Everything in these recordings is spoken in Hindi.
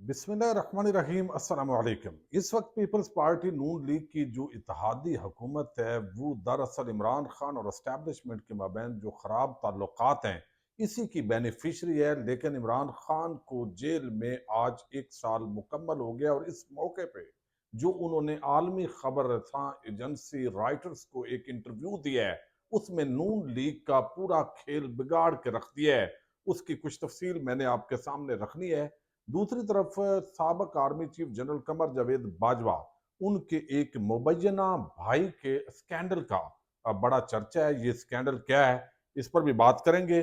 बिस्मिल्लाहिर्रहमानिर्रहीम अस्सलाम वालेकुम। इस वक्त पीपल्स पार्टी नून लीग की जो इत्तेहादी हुकूमत है वो दरअसल इमरान खान और एस्टेब्लिशमेंट के माबैन जो ख़राब ताल्लुकात हैं इसी की बेनिफिशरी है। लेकिन इमरान खान को जेल में आज 1 साल मुकम्मल हो गया और इस मौके पे जो उन्होंने आलमी खबर रसां एजेंसी राइटर्स को एक इंटरव्यू दिया है उसमें नून लीग का पूरा खेल बिगाड़ के रख दिया है। उसकी कुछ तफसील मैंने आपके सामने रखनी है। दूसरी तरफ साबक army chief general Qamar Javed Bajwa उनके एक मुबैना भाई के स्कैंडल का बड़ा चर्चा है। ये स्कैंडल क्या है इस पर भी बात करेंगे।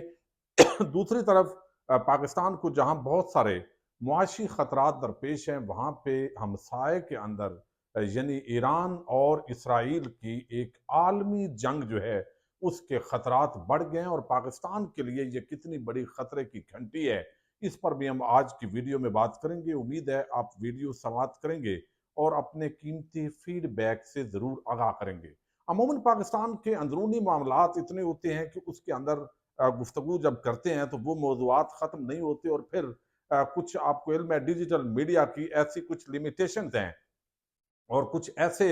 दूसरी तरफ पाकिस्तान को जहां बहुत सारे मुआशी खतरात दरपेश हैं वहां पे हमसाए के अंदर यानी ईरान और इसराइल की एक आलमी जंग जो है उसके खतरात बढ़ गए हैं और पाकिस्तान के लिए ये कितनी बड़ी खतरे की घंटी है इस पर भी हम आज की वीडियो में बात करेंगे। उम्मीद है आप वीडियो समाप्त करेंगे और अपने कीमती फीडबैक से जरूर आगाह करेंगे। अमूमन पाकिस्तान के अंदरूनी मामलात इतने होते हैं कि उसके अंदर गुफ्तगू जब करते हैं तो वो मौज़ूआत ख़त्म नहीं होते और फिर कुछ आपको इल्म है डिजिटल मीडिया की ऐसी कुछ लिमिटेशंस हैं और कुछ ऐसे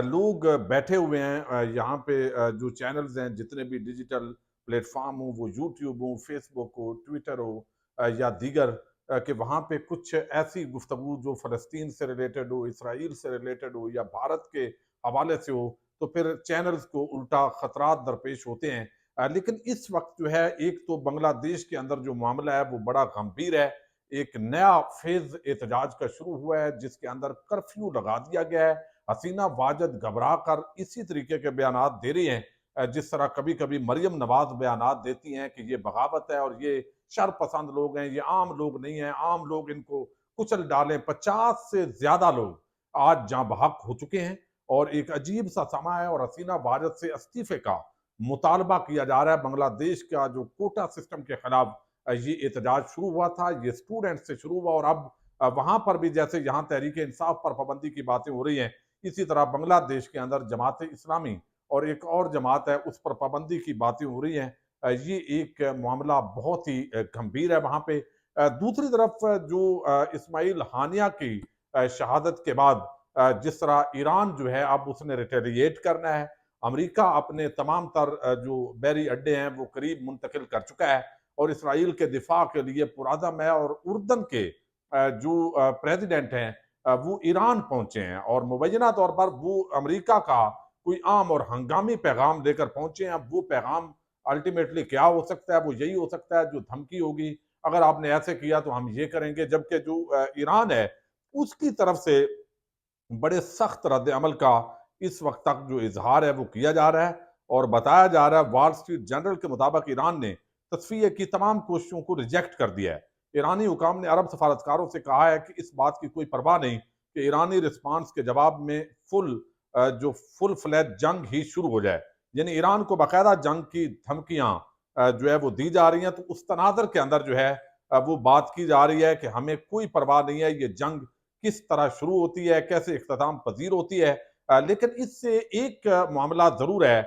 लोग बैठे हुए हैं यहाँ पे जो चैनल्स हैं जितने भी डिजिटल प्लेटफॉर्म हो वो यूट्यूब हो फेसबुक हो ट्विटर हो या दीगर कि वहाँ पे कुछ ऐसी गुफ्तगू जो फ़लस्तीन से रिलेटेड हो इसराइल से रिलेटेड हो या भारत के हवाले से हो तो फिर चैनल्स को उल्टा ख़तरात दरपेश होते हैं। लेकिन इस वक्त जो है एक तो बांग्लादेश के अंदर जो मामला है वो बड़ा गंभीर है। एक नया फेज एहतजाज का शुरू हुआ है जिसके अंदर कर्फ्यू लगा दिया गया है। हसीना वाजद घबरा कर इसी तरीके के बयान दे रही हैं जिस तरह कभी कभी मरियम नवाज बयान देती हैं कि ये बगावत है और ये शर पसंद लोग हैं, ये आम लोग नहीं हैं, आम लोग इनको कुचल डालें। 50 से ज्यादा लोग आज जहां बहक हो चुके हैं और एक अजीब सा समा है और हसीना वाजद से इस्तीफे का मुतालबा किया जा रहा है। बांग्लादेश का जो कोटा सिस्टम के खिलाफ ये एहतजाज शुरू हुआ था, ये स्टूडेंट से शुरू हुआ और अब वहां पर भी जैसे यहाँ तहरीक इंसाफ पर पाबंदी की बातें हो रही हैं इसी तरह बांग्लादेश के अंदर जमात इस्लामी और एक और जमात है उस पर पाबंदी की बातें हो रही हैं। ये एक मामला बहुत ही गंभीर है वहां पे। दूसरी तरफ जो इस्माइल हानिया की शहादत के बाद जिस तरह ईरान जो है अब उसने रिटेलिएट करना है। अमेरिका अपने तमाम तर जो बैरी अड्डे हैं वो करीब मुंतकिल कर चुका है और इसराइल के दिफा के लिए पुरादम है और उर्दन के जो प्रेसिडेंट हैं वो ईरान पहुंचे हैं और मुबैना तौर पर वो अमेरिका का कोई आम और हंगामी पैगाम लेकर पहुंचे हैं। अब वो पैगाम अल्टीमेटली क्या हो सकता है, वो यही हो सकता है जो धमकी होगी अगर आपने ऐसे किया तो हम ये करेंगे। जबकि जो ईरान है उसकी तरफ से बड़े सख्त रद्द अमल का इस वक्त तक जो इजहार है वो किया जा रहा है और बताया जा रहा है। वॉल स्ट्रीट जर्नल के मुताबिक ईरान ने तस्फिये की तमाम कोशिशों को रिजेक्ट कर दिया है। ईरानी हुकाम ने अरब सफारतकारों से कहा है कि इस बात की कोई परवाह नहीं कि ईरानी रिस्पांस के जवाब में जो फुल फ्लैज जंग ही शुरू हो जाए। यानी ईरान को बाकायदा जंग की धमकियां जो है वो दी जा रही हैं। तो उस तनाजर के अंदर जो है वो बात की जा रही है कि हमें कोई परवाह नहीं है ये जंग किस तरह शुरू होती है, कैसे इख्तिताम पजीर होती है। लेकिन इससे एक मामला जरूर है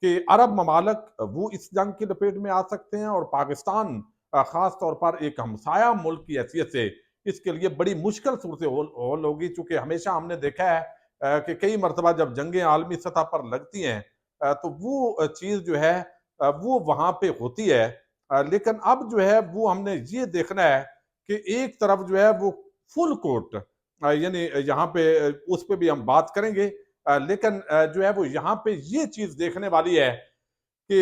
कि अरब ममालक वो इस जंग की लपेट में आ सकते हैं और पाकिस्तान खास तौर पर एक हमसाया मुल्क की हैसियत से इसके लिए बड़ी मुश्किल सूरत हल होगी। चूंकि हमेशा हमने देखा है कि कई मरतबा जब जंगें आलमी सतह पर लगती हैं तो वो चीज़ जो है वो वहां पे होती है। लेकिन अब जो है वो हमने ये देखना है कि एक तरफ जो है वो फुल कोर्ट यानी यहाँ पे उस पे भी हम बात करेंगे। लेकिन जो है वो यहाँ पे ये चीज देखने वाली है कि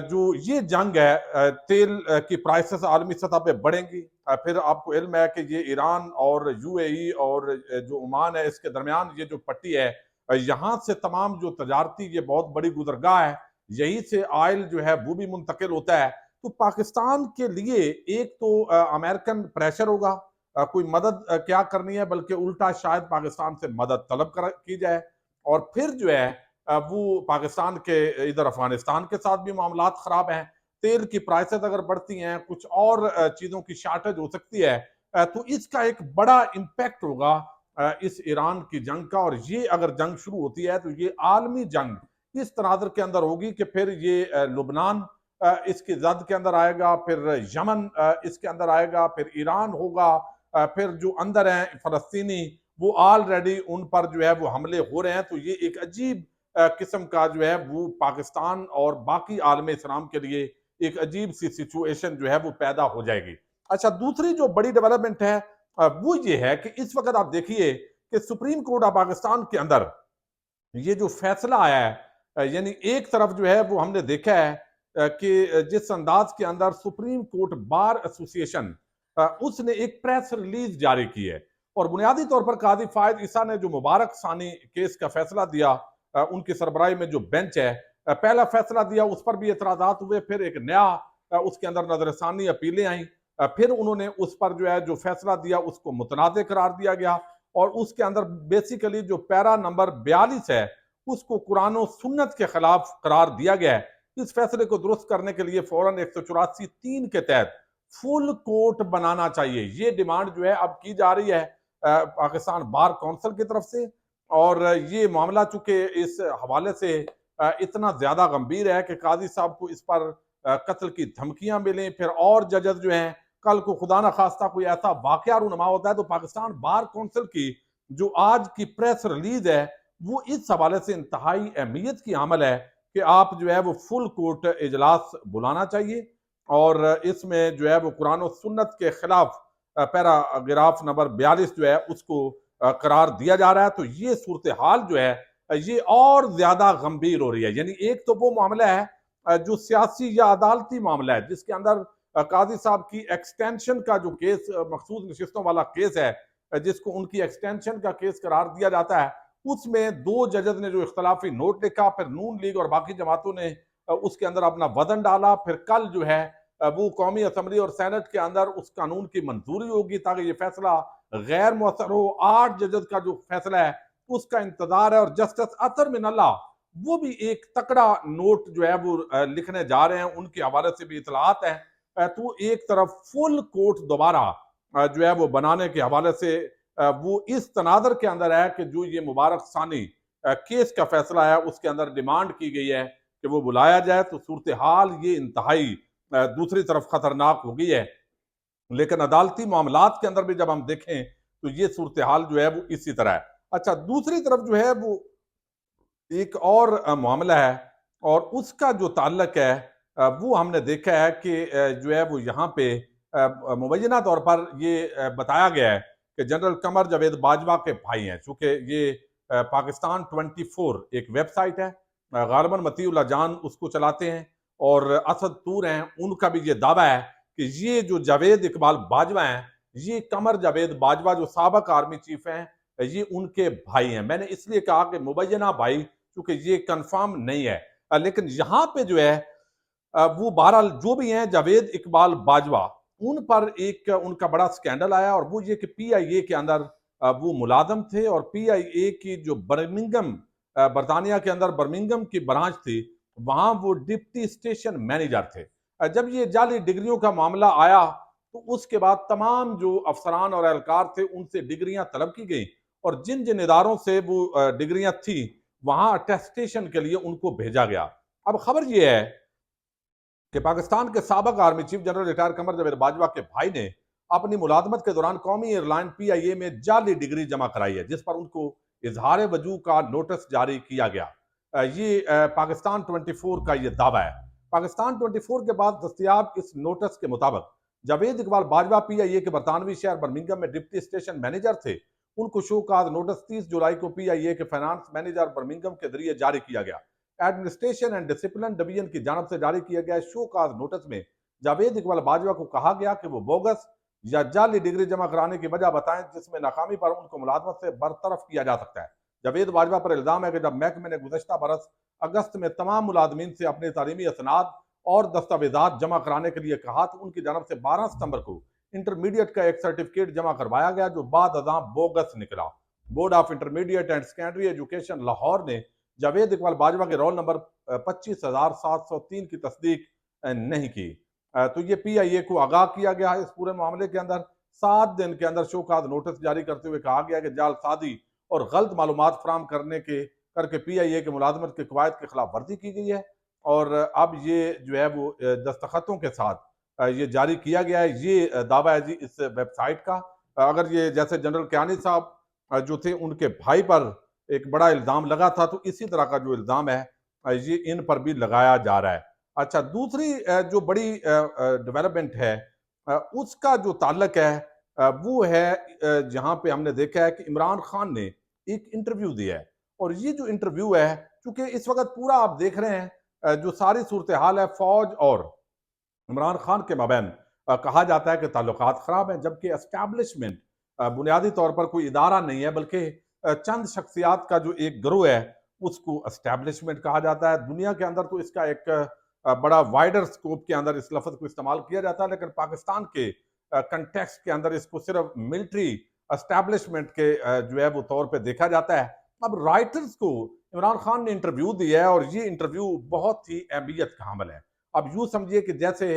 जो ये जंग है तेल की प्राइसेस आलमी सतह पे बढ़ेंगी। फिर आपको इल्म है कि ये ईरान और यूएई और जो ओमान है इसके दरमियान ये जो पट्टी है यहाँ से तमाम जो तजारती ये बहुत बड़ी गुजरगाह है, यही से आयल जो है वो भी मुंतकिल होता है। तो पाकिस्तान के लिए एक तो अमेरिकन प्रेशर होगा, कोई मदद क्या करनी है बल्कि उल्टा शायद पाकिस्तान से मदद तलब की जाए और फिर जो है वो पाकिस्तान के इधर अफगानिस्तान के साथ भी मामलात खराब हैं। तेल की प्राइसेस अगर बढ़ती हैं, कुछ और चीजों की शार्टेज हो सकती है तो इसका एक बड़ा इम्पैक्ट होगा इस ईरान की जंग का। और ये अगर जंग शुरू होती है तो ये आलमी जंग इस तनाजर के अंदर होगी कि फिर ये लुबनान इसकी जद के अंदर आएगा, फिर यमन इसके अंदर आएगा, फिर ईरान होगा, फिर जो अंदर हैं फ़लस्तीनी, वो ऑलरेडी उन पर जो है वो हमले हो रहे हैं। तो ये एक अजीब किस्म का जो है वो पाकिस्तान और बाकी आलम इस्लाम के लिए एक अजीब सी सिचुएशन जो है वो पैदा हो जाएगी। अच्छा, दूसरी जो बड़ी डेवलपमेंट है वो ये है कि इस वक़्त आप देखिए कि सुप्रीम कोर्ट ऑफ पाकिस्तान के अंदर ये जो फैसला आया है, यानी एक तरफ जो है वो हमने देखा है कि जिस अंदाज के अंदर सुप्रीम कोर्ट बार एसोसिएशन उसने एक प्रेस रिलीज जारी की है और बुनियादी तौर पर काजी फायद ईसा ने जो मुबारक सानी केस का फैसला दिया, उनकी सरबराही में जो बेंच है, पहला फैसला दिया, उस पर भी एतराजात हुए, फिर एक नया उसके अंदर नजरसानी अपीलें आई, फिर उन्होंने उस पर जो है जो फैसला दिया उसको मुतनाज़ करार दिया गया और उसके अंदर बेसिकली जो पैरा नंबर 42 है उसको कुरान और सुन्नत के खिलाफ करार दिया गया है। इस फैसले को दुरुस्त करने के लिए फौरन 184(3) के तहत फुल कोर्ट बनाना चाहिए, ये डिमांड जो है अब की जा रही है पाकिस्तान बार काउंसिल की तरफ से। और ये मामला चूंकि इस हवाले से इतना ज्यादा गंभीर है कि काजी साहब को इस पर कत्ल की धमकियां मिलें, फिर और जजेस जो हैं कल को खुदा ना खास्ता कोई ऐसा वाकया रूनुमा होता है तो पाकिस्तान बार काउंसिल की जो आज की प्रेस रिलीज है वो इस हवाले से इंतहाई अहमियत की अमल है कि आप जो है वो फुल कोर्ट इजलास बुलाना चाहिए और इसमें जो है वो कुरान और सुन्नत के खिलाफ पैराग्राफ नंबर 42 जो है उसको करार दिया जा रहा है। तो ये सूरत हाल जो है ये और ज्यादा गंभीर हो रही है। यानी एक तो वो मामला है जो सियासी या अदालती मामला है जिसके अंदर काजी साहब की एक्सटेंशन का जो केस मखसूस नशिस्तों वाला केस है, जिसको उनकी एक्सटेंशन का केस करार दिया जाता है, उसमें दो जजेस ने जो इख्तलाफी नोट लिखा, फिर नून लीग और बाकी जमातों ने उसके अंदर अपना वजन डाला, फिर कल जो है वो कौमी असम्बली और सेनेट के अंदर उस कानून की मंजूरी होगी ताकि ये फैसला गैर मुअत्तर हो। 8 जजेस का जो फैसला है उसका इंतजार है और जस्टिस अतर मिनल्ला वो भी एक तकड़ा नोट जो है वो लिखने जा रहे हैं, उनके हवाले से भी इतलात है। तो एक तरफ फुल कोर्ट दोबारा जो है वो बनाने के हवाले से वो इस तनादर के अंदर है कि जो ये मुबारक सानी केस का फैसला है उसके अंदर डिमांड की गई है कि वो बुलाया जाए। तो सूरत हाल ये इंतहाई दूसरी तरफ खतरनाक हो गई है, लेकिन अदालती मामलात के अंदर भी जब हम देखें तो ये सूरत हाल जो है वो इसी तरह है। अच्छा, दूसरी तरफ जो है वो एक और मामला है और उसका जो ताल्लुक है वो हमने देखा है कि जो है वो यहाँ पे मुबैना तौर पर ये बताया गया है कि जनरल कमर जावेद बाजवा के भाई हैं, चूंकि ये पाकिस्तान 24 एक वेबसाइट है, गालिबन मतीउल्लाह जान उसको चलाते हैं और असद तूर हैं, उनका भी ये दावा है कि ये जो जावेद इकबाल बाजवा हैं ये कमर जावेद बाजवा जो साबक आर्मी चीफ हैं ये उनके भाई हैं। मैंने इसलिए कहा कि मुबैना भाई क्योंकि ये कंफर्म नहीं है, लेकिन यहाँ पे जो है वो बहरहाल जो भी हैं जावेद इकबाल बाजवा उन पर एक उनका बड़ा स्कैंडल आया और वो ये कि पीआईए के अंदर वो मुलाजम थे और पीआईए की जो बर्मिंगम बरतानिया के अंदर बर्मिंगम की ब्रांच थी वहां वो डिप्टी स्टेशन मैनेजर थे। जब ये जाली डिग्रियों का मामला आया तो उसके बाद तमाम जो अफसरान और एहलकार थे उनसे डिग्रियां तलब की गई और जिन जिन इदारों से वो डिग्रियां थी वहां अटेस्टेशन के लिए उनको भेजा गया। अब खबर यह है कि पाकिस्तान के साबक army chief general retire Qamar Javed Bajwa के भाई ने अपनी मुलाजमत के दौरान कौमी एयरलाइन पीआईए में जाली डिग्री जमा कराई है जिस पर उनको इजहार वजू का नोटिस जारी किया गया। ये पाकिस्तान 24 का ये दावा है। पाकिस्तान 24 के बाद दस्तियाब इस नोटिस के मुताबिक जावेद इकबाल बाजवा पीआईए के बरतानवी शहर बर्मिंघम में डिप्टी स्टेशन मैनेजर थे। उनको शोकाज नोटिस 30 जुलाई को पीआईए के फाइनेंस मैनेजर बर्मिंघम के जरिए जारी किया गया। एडमिनिस्ट्रेशन एंड डिसिप्लिन डिवीजन की जानब से जारी किया गया शो काज नोटिस में जावेद इकबाल बाजवा को कहा गया कि वो बोगस या जाली डिग्री जमा कराने की वजह बताएं जिसमें नाकामी पर उनको मुलाजमत से बरतरफ किया जा सकता है। जावेद बाजवा पर इल्जाम है कि जब महकमे ने गुज़श्ता बरस अगस्त में तमाम मुलाजमीन से अपने तालीमी असनाद और दस्तावेजात जमा कराने के लिए कहा तो उनकी जानब से 12 सितंबर को इंटरमीडिएट का एक सर्टिफिकेट जमा करवाया गया जो बाद अदा बोगस निकला। Board of intermediate and secondary education Lahore ने जावेद इकबाल बाजवा के रोल नंबर 25,703 की तस्दीक नहीं की। तो ये पीआईए को आगाह किया गया है इस पूरे मामले के अंदर। 7 दिन के अंदर शोकाज नोटिस जारी करते हुए कहा गया कि जालसाजी और गलत मालूमात फराम करके पीआईए के मुलाजमत के कवायद की खिलाफ वर्जी की गई है और अब ये जो है वो दस्तखतों के साथ ये जारी किया गया है। ये दावा है जी इस वेबसाइट का अगर ये जैसे जनरल कियानी साहब जो थे उनके भाई पर एक बड़ा इल्ज़ाम लगा था, तो इसी तरह का जो इल्ज़ाम है ये इन पर भी लगाया जा रहा है। अच्छा, दूसरी जो बड़ी डेवलपमेंट है उसका जो ताल्लुक है वो है जहाँ पे हमने देखा है कि इमरान खान ने एक इंटरव्यू दिया है, और ये जो इंटरव्यू है, चूंकि इस वक्त पूरा आप देख रहे हैं जो सारी सूरत हाल है फौज और इमरान खान के माबैन कहा जाता है कि ताल्लुकात खराब हैं, जबकि एस्टैब्लिशमेंट बुनियादी तौर पर कोई इदारा नहीं है, बल्कि चंद शख्सियात का जो एक ग्रोह है उसको एस्टैब्लिशमेंट कहा जाता है। दुनिया के अंदर तो इसका एक बड़ा वाइडर स्कोप के अंदर इस लफ्ज को इस्तेमाल किया जाता है, लेकिन पाकिस्तान के कंटेक्स्ट के अंदर इसको सिर्फ मिलिट्री एस्टैब्लिशमेंट के जो है वो तौर पर देखा जाता है। अब राइटर्स को इमरान खान ने इंटरव्यू दिया है, और ये इंटरव्यू बहुत ही अहमियत का हामिल है। अब यूं समझिए कि जैसे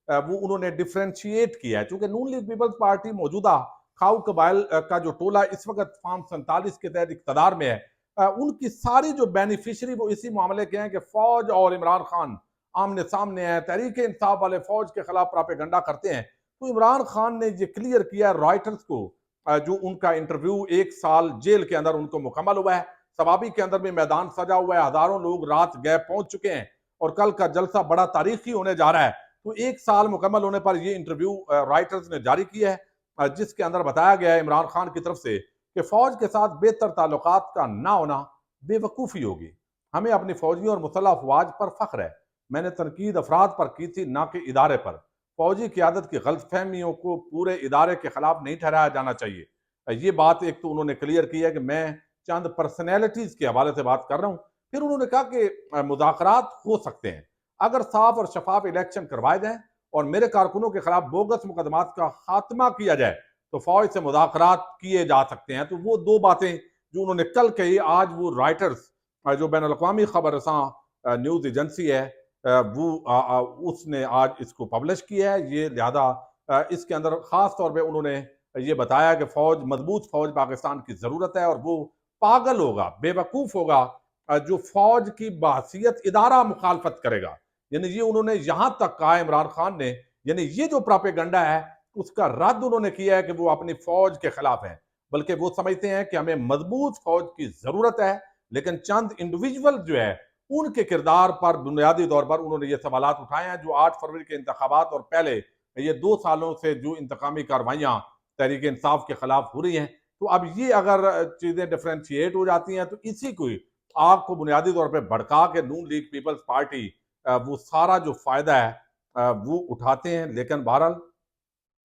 वो उन्होंने डिफ्रेंशिएट किया है, चूंकि नून लीग पीपल्स पार्टी मौजूदा खाऊ कबाइल का जो टोला इस वक्त फार्म 47 के तहत इकतदार में है, उनकी सारी जो बेनिफिशरी वो इसी मामले के हैं कि फौज और इमरान खान आमने सामने हैं, तहरीक इंसाफ वाले फौज के खिलाफ प्रापेगंडा करते हैं। तो इमरान खान ने ये क्लियर किया रॉयटर्स को, जो उनका इंटरव्यू 1 साल जेल के अंदर उनको मुकम्मल हुआ है, सवाबी के अंदर भी मैदान सजा हुआ है, हजारों लोग रात गए पहुंच चुके हैं, और कल का जलसा बड़ा तारीखी होने जा रहा है। तो 1 साल मुकम्मल होने पर यह इंटरव्यू राइटर्स ने जारी किया है, जिसके अंदर बताया गया है इमरान खान की तरफ से कि फौज के साथ बेहतर ताल्लुकात का ना होना बेवकूफ़ी होगी। हमें अपनी फौजियों और मुसल्लह अफवाज पर फख्र है। मैंने तनकीद अफराद पर की थी, ना कि इदारे पर। फौजी क़यादत की गलतफहमियों को पूरे इदारे के खिलाफ नहीं ठहराया जाना चाहिए। ये बात एक तो उन्होंने क्लियर की है कि मैं चंद पर्सनैलिटीज़ के हवाले से बात कर रहा हूँ। फिर उन्होंने कहा कि मुज़ाकरात हो सकते हैं अगर साफ और शफाफ इलेक्शन करवाए जाएं और मेरे कारकुनों के खिलाफ बोगस मुकदमात का खात्मा किया जाए, तो फौज से मुज़ाकरात किए जा सकते हैं। तो वो दो बातें जो उन्होंने कल कही, आज वो राइटर्स जो बैन अल-अक़वामी खबरसां न्यूज़ एजेंसी है उसने आज इसको पब्लिश किया है। ये लिहाजा इसके अंदर ख़ास तौर पे उन्होंने ये बताया कि मजबूत फौज पाकिस्तान की ज़रूरत है, और वो पागल होगा, बेवकूफ़ होगा जो फौज की बासियत इदारा मुखालफत करेगा। यानी ये उन्होंने यहां तक कहा इमरान खान ने, यानी ये जो प्रोपेगेंडा है उसका रद्द उन्होंने किया है कि वो अपनी फौज के खिलाफ है, बल्कि वो समझते हैं कि हमें मजबूत फौज की जरूरत है। लेकिन चंद इंडिविजुअल जो है उनके किरदार पर बुनियादी तौर पर उन्होंने ये सवाल उठाए हैं, जो 8 फरवरी के इंतखाबात और पहले ये 2 सालों से जो इंतकामी कार्रवाइयां तहरीक इंसाफ के खिलाफ हो रही हैं। तो अब ये अगर चीजें डिफ्रेंशिएट हो जाती हैं, तो इसी को आग को बुनियादी तौर पर भड़का के नून लीग पीपल्स पार्टी वो सारा जो फायदा है वो उठाते हैं। लेकिन बहरहाल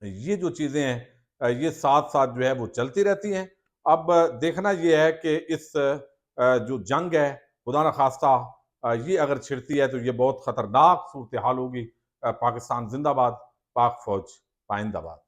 ये जो चीजें हैं ये साथ साथ जो है वो चलती रहती हैं। अब देखना ये है कि इस जो जंग है, खुदा न खास्ता ये अगर छिड़ती है तो ये बहुत खतरनाक सूरत हाल होगी। पाकिस्तान जिंदाबाद, पाक फौज पाइंदाबाद।